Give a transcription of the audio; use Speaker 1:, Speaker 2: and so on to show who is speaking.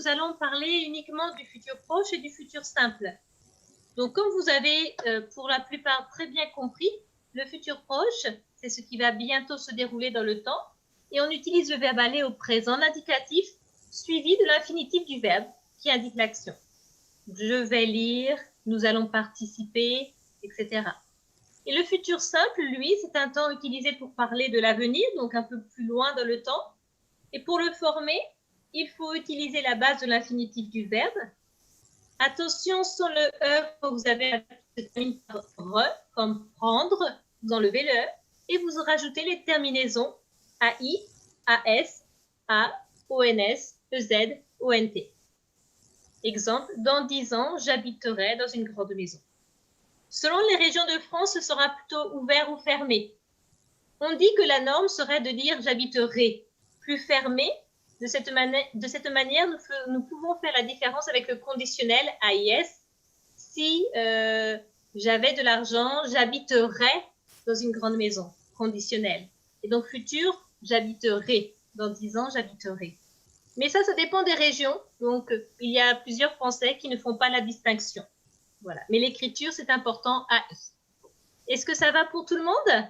Speaker 1: nous allons parler uniquement du futur proche et du futur simple. Donc, comme vous avez pour la plupart très bien compris, le futur proche, c'est ce qui va bientôt se dérouler dans le temps. Et on utilise le verbe aller au présent, l'indicatif, suivi de l'infinitif du verbe qui indique l'action. Je vais lire, nous allons participer, etc. Et le futur simple, lui, c'est un temps utilisé pour parler de l'avenir, donc un peu plus loin dans le temps. Et pour le former, il faut utiliser la base de l'infinitif du verbe. Attention, sur le E, vous avez se termine par re, comme prendre, vous enlevez le E, et vous rajoutez les terminaisons AI, AS, A, ONS, EZ, ONT. Exemple, dans 10 ans, j'habiterai dans une grande maison. Selon les régions de France, ce sera plutôt ouvert ou fermé. On dit que la norme serait de dire j'habiterai. Plus fermé, de cette manière, nous pouvons faire la différence avec le conditionnel AIS. Si j'avais de l'argent, j'habiterais dans une grande maison, conditionnel. Et donc futur, j'habiterai. Dans 10 ans, j'habiterai. Mais ça dépend des régions. Donc, il y a plusieurs Français qui ne font pas la distinction. Voilà. Mais l'écriture, c'est important, AI. Est-ce que ça va pour tout le monde ?